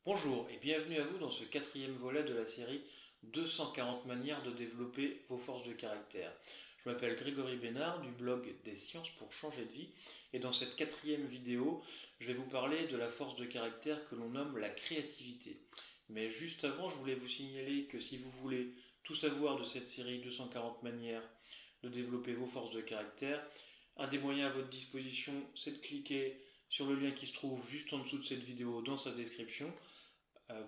Bonjour et bienvenue à vous dans ce quatrième volet de la série 240 manières de développer vos forces de caractère. Je m'appelle Grégory Bénard du blog Des sciences pour changer de vie et dans cette quatrième vidéo, je vais vous parler de la force de caractère que l'on nomme la créativité. Mais juste avant, je voulais vous signaler que si vous voulez tout savoir de cette série 240 manières de développer vos forces de caractère, un des moyens à votre disposition, c'est de cliquer sur le lien qui se trouve juste en dessous de cette vidéo dans sa description.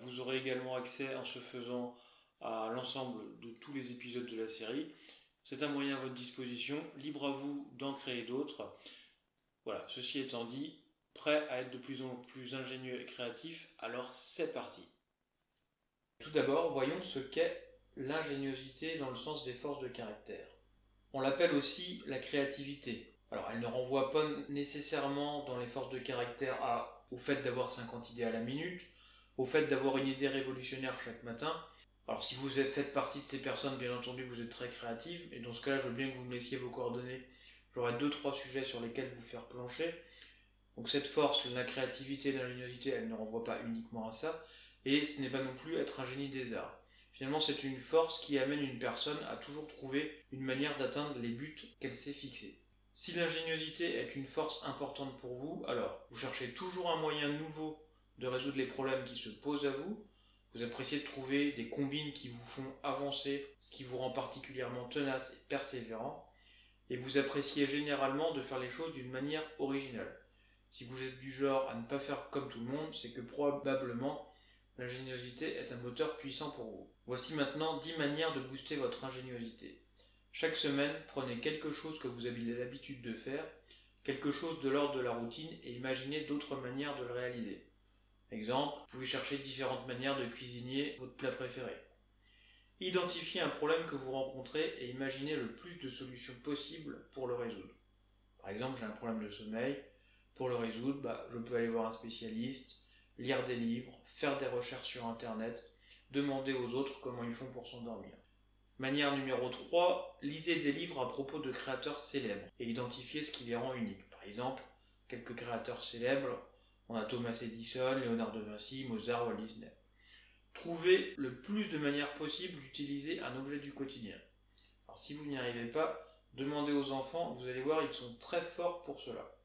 Vous aurez également accès en ce faisant à l'ensemble de tous les épisodes de la série. C'est un moyen à votre disposition, libre à vous d'en créer d'autres. Voilà, ceci étant dit, prêt à être de plus en plus ingénieux et créatif, alors c'est parti. Tout d'abord, voyons ce qu'est l'ingéniosité dans le sens des forces de caractère. On l'appelle aussi la créativité. Alors, elle ne renvoie pas nécessairement dans les forces de caractère au fait d'avoir 50 idées à la minute, au fait d'avoir une idée révolutionnaire chaque matin. Alors, si vous faites partie de ces personnes, bien entendu, vous êtes très créative, et dans ce cas-là, je veux bien que vous me laissiez vos coordonnées. J'aurai 2-3 sujets sur lesquels vous faire plancher. Donc, cette force, la créativité et l'ingéniosité, elle ne renvoie pas uniquement à ça, et ce n'est pas non plus être un génie des arts. Finalement, c'est une force qui amène une personne à toujours trouver une manière d'atteindre les buts qu'elle s'est fixés. Si l'ingéniosité est une force importante pour vous, alors vous cherchez toujours un moyen nouveau de résoudre les problèmes qui se posent à vous, vous appréciez de trouver des combines qui vous font avancer, ce qui vous rend particulièrement tenace et persévérant, et vous appréciez généralement de faire les choses d'une manière originale. Si vous êtes du genre à ne pas faire comme tout le monde, c'est que probablement l'ingéniosité est un moteur puissant pour vous. Voici maintenant 10 manières de booster votre ingéniosité. Chaque semaine, prenez quelque chose que vous avez l'habitude de faire, quelque chose de l'ordre de la routine et imaginez d'autres manières de le réaliser. Exemple, vous pouvez chercher différentes manières de cuisiner votre plat préféré. Identifiez un problème que vous rencontrez et imaginez le plus de solutions possibles pour le résoudre. Par exemple, j'ai un problème de sommeil. Pour le résoudre, je peux aller voir un spécialiste, lire des livres, faire des recherches sur internet, demander aux autres comment ils font pour s'endormir. Manière numéro 3, lisez des livres à propos de créateurs célèbres et identifiez ce qui les rend uniques. Par exemple, quelques créateurs célèbres, on a Thomas Edison, Léonard de Vinci, Mozart, Walt Disney. Trouvez le plus de manières possibles d'utiliser un objet du quotidien. Alors si vous n'y arrivez pas, demandez aux enfants, vous allez voir, ils sont très forts pour cela.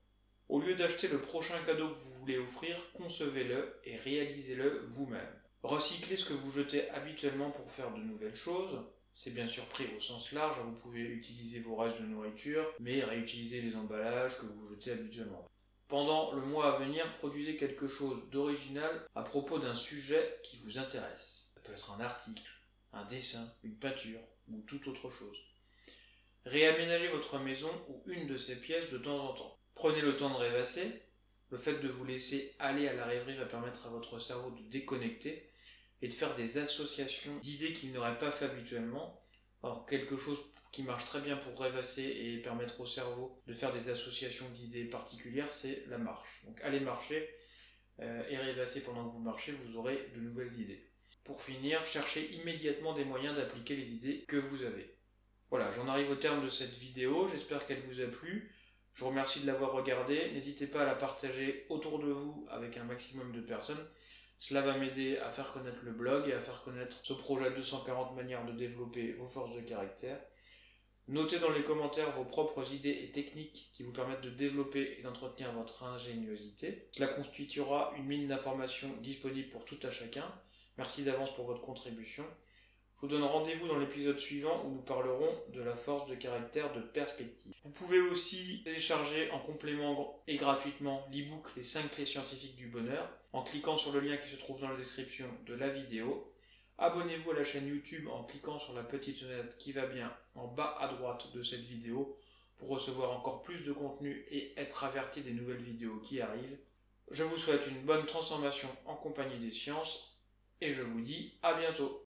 Au lieu d'acheter le prochain cadeau que vous voulez offrir, concevez-le et réalisez-le vous-même. Recyclez ce que vous jetez habituellement pour faire de nouvelles choses. C'est bien sûr pris au sens large, vous pouvez utiliser vos restes de nourriture, mais réutiliser les emballages que vous jetez habituellement. Pendant le mois à venir, produisez quelque chose d'original à propos d'un sujet qui vous intéresse. Ça peut être un article, un dessin, une peinture ou toute autre chose. Réaménagez votre maison ou une de ses pièces de temps en temps. Prenez le temps de rêvasser. Le fait de vous laisser aller à la rêverie va permettre à votre cerveau de déconnecter et de faire des associations d'idées qu'il n'aurait pas fait habituellement. Alors quelque chose qui marche très bien pour rêvasser et permettre au cerveau de faire des associations d'idées particulières, c'est la marche. Donc allez marcher et rêvasser pendant que vous marchez, vous aurez de nouvelles idées. Pour finir, cherchez immédiatement des moyens d'appliquer les idées que vous avez. Voilà, j'en arrive au terme de cette vidéo, j'espère qu'elle vous a plu. Je vous remercie de l'avoir regardée, n'hésitez pas à la partager autour de vous avec un maximum de personnes. Cela va m'aider à faire connaître le blog et à faire connaître ce projet 240 manières de développer vos forces de caractère. Notez dans les commentaires vos propres idées et techniques qui vous permettent de développer et d'entretenir votre ingéniosité. Cela constituera une mine d'informations disponible pour tout à chacun. Merci d'avance pour votre contribution. Je vous donne rendez-vous dans l'épisode suivant où nous parlerons de la force de caractère de perspective. Vous pouvez aussi télécharger en complément et gratuitement l'e-book Les 5 clés scientifiques du bonheur en cliquant sur le lien qui se trouve dans la description de la vidéo. Abonnez-vous à la chaîne YouTube en cliquant sur la petite sonnette qui va bien en bas à droite de cette vidéo pour recevoir encore plus de contenu et être averti des nouvelles vidéos qui arrivent. Je vous souhaite une bonne transformation en compagnie des sciences et je vous dis à bientôt.